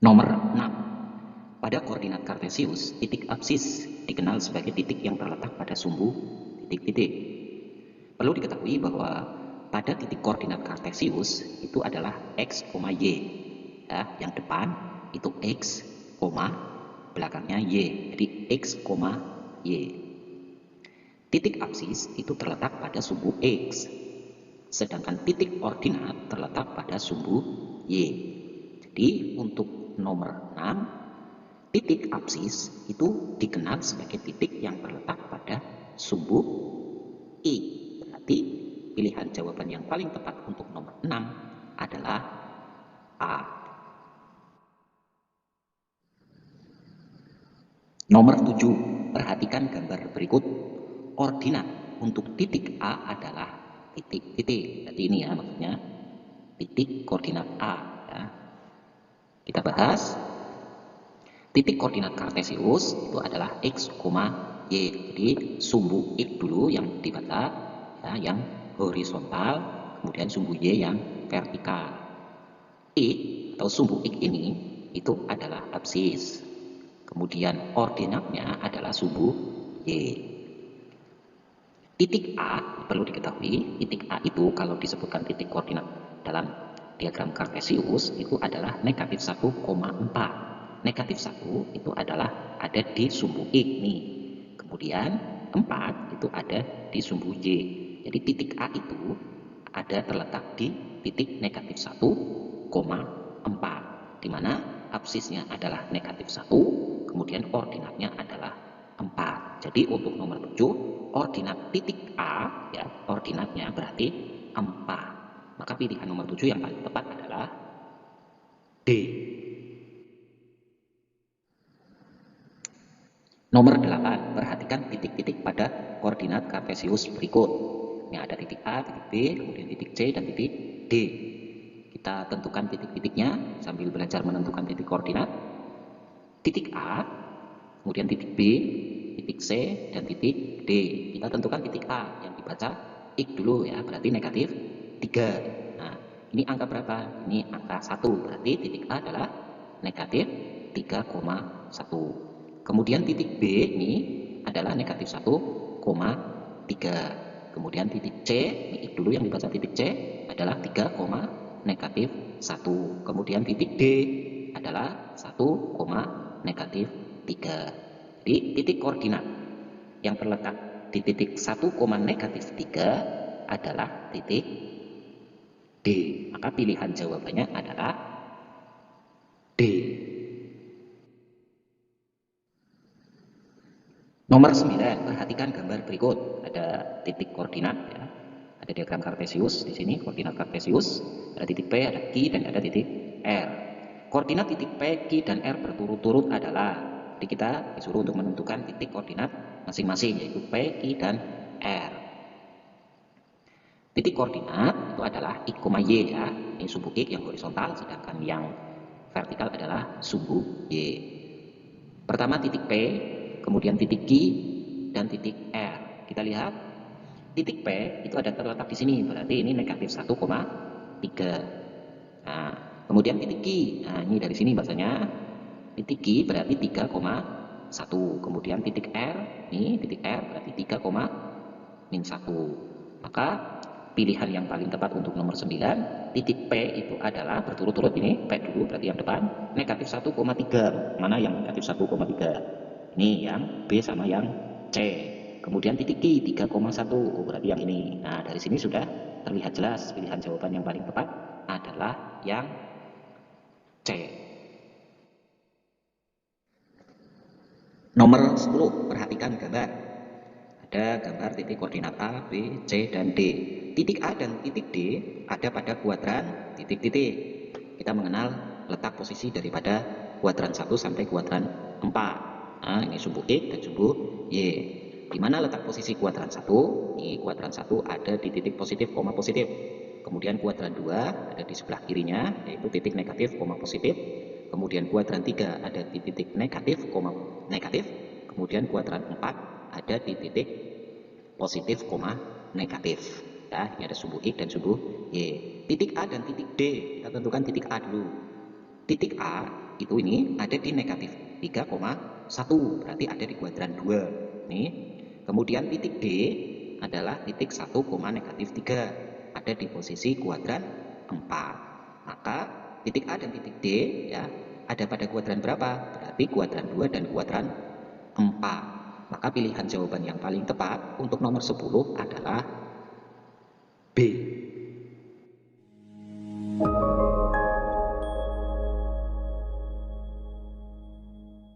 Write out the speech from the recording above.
Nomor 6. Pada koordinat kartesius, titik absis dikenal sebagai titik yang terletak pada sumbu titik-titik. Perlu diketahui bahwa pada titik koordinat kartesius itu adalah x, y. Ya, yang depan itu x, belakangnya y. Jadi x, y. Titik absis itu terletak pada sumbu x, sedangkan titik ordinat terletak pada sumbu y. Jadi untuk nomor 6, titik absis itu dikenal sebagai titik yang terletak pada sumbu I. Berarti pilihan jawaban yang paling tepat untuk nomor 6 adalah A. Nomor 7. Perhatikan gambar berikut. Ordinat untuk titik A adalah titik-titik. Berarti ini ya maksudnya titik koordinat A. Ya. Kita bahas. Titik koordinat kartesius itu adalah x, y. Jadi sumbu x dulu yang dibaca, ya, yang horizontal, kemudian sumbu y yang vertikal. X atau sumbu x ini itu adalah absis. Kemudian ordinatnya adalah sumbu y. Titik A perlu diketahui, titik A itu kalau disebutkan titik koordinat dalam diagram kartesius itu adalah negatif 1,4. Negatif 1 itu adalah ada di sumbu X nih. Kemudian 4 itu ada di sumbu Y. Jadi titik A itu ada terletak di titik negatif 1,4. Di mana absisnya adalah negatif 1, kemudian ordinatnya adalah 4. Jadi untuk nomor 7, ordinat titik A, ya, ordinatnya berarti 4. Maka pilihan nomor 7 yang paling tepat adalah D. Nomor 8, perhatikan titik-titik pada koordinat kartesius berikut. Yang ada titik A, titik B, kemudian titik C, dan titik D. Kita tentukan titik-titiknya sambil belajar menentukan titik koordinat. Titik A, kemudian titik B, titik C, dan titik D. Kita tentukan titik A yang dibaca X dulu ya, berarti negatif 3. Nah, ini angka berapa? Ini angka 1, berarti titik A adalah negatif 3,1. Kemudian titik B ini adalah negatif 1,3. Kemudian titik C, ini X dulu yang dibaca titik C, adalah 3, negatif 1. Kemudian titik D adalah 1, negatif 3. Jadi titik koordinat yang terletak di titik 1, negatif 3 adalah titik D. Maka pilihan jawabannya adalah D. Nomor 9, perhatikan gambar berikut. Ada titik koordinat ya. Ada diagram kartesius di sini, koordinat kartesius. Ada titik P, ada Q, dan ada titik R. Koordinat titik P, Q, dan R berturut-turut adalah, jadi kita disuruh untuk menentukan titik koordinat masing-masing, yaitu P, Q, dan R. Titik koordinat itu adalah X, Y ya. Ini sumbu X yang horizontal, sedangkan yang vertikal adalah sumbu Y. Pertama titik P, kemudian titik Q, dan titik R. Kita lihat titik P itu ada terletak di sini, berarti ini negatif 1,3. Nah, kemudian titik Q, nah ini dari sini bahasanya titik Q berarti 3,1. Kemudian titik R, ini titik R berarti 3,-1. Maka pilihan yang paling tepat untuk nomor 9, titik P itu adalah berturut-turut, ini P dulu berarti yang depan, negatif 1,3. Mana yang negatif 1,3? Ini yang B sama yang C. Kemudian titik Q 3,1. Oh, berarti yang ini. Nah, dari sini sudah terlihat jelas pilihan jawaban yang paling tepat adalah yang C. Nomor 10, perhatikan gambar. Ada gambar titik koordinat A, B, C, dan D. Titik A dan titik D ada pada kuadran titik-titik. Kita mengenal letak posisi daripada kuadran 1 sampai kuadran 4. Nah, ini sumbu X dan sumbu Y. Di mana letak posisi kuadran 1? Ini kuadran 1 ada di titik positif, koma positif. Kemudian kuadran 2 ada di sebelah kirinya, yaitu titik negatif, koma positif. Kemudian kuadran 3 ada di titik negatif, koma negatif. Kemudian kuadran 4 ada di titik positif, koma negatif. Ya, ini ada sumbu X dan sumbu Y. Titik A dan titik D, kita tentukan titik A dulu. titik A itu ini ada di negatif 3,1, berarti ada di kuadran 2 nih. Kemudian titik D adalah titik 1, negatif 3, ada di posisi kuadran 4. Maka titik A dan titik D ya ada pada kuadran berapa? Berarti kuadran 2 dan kuadran 4. Maka pilihan jawaban yang paling tepat untuk nomor 10 adalah B.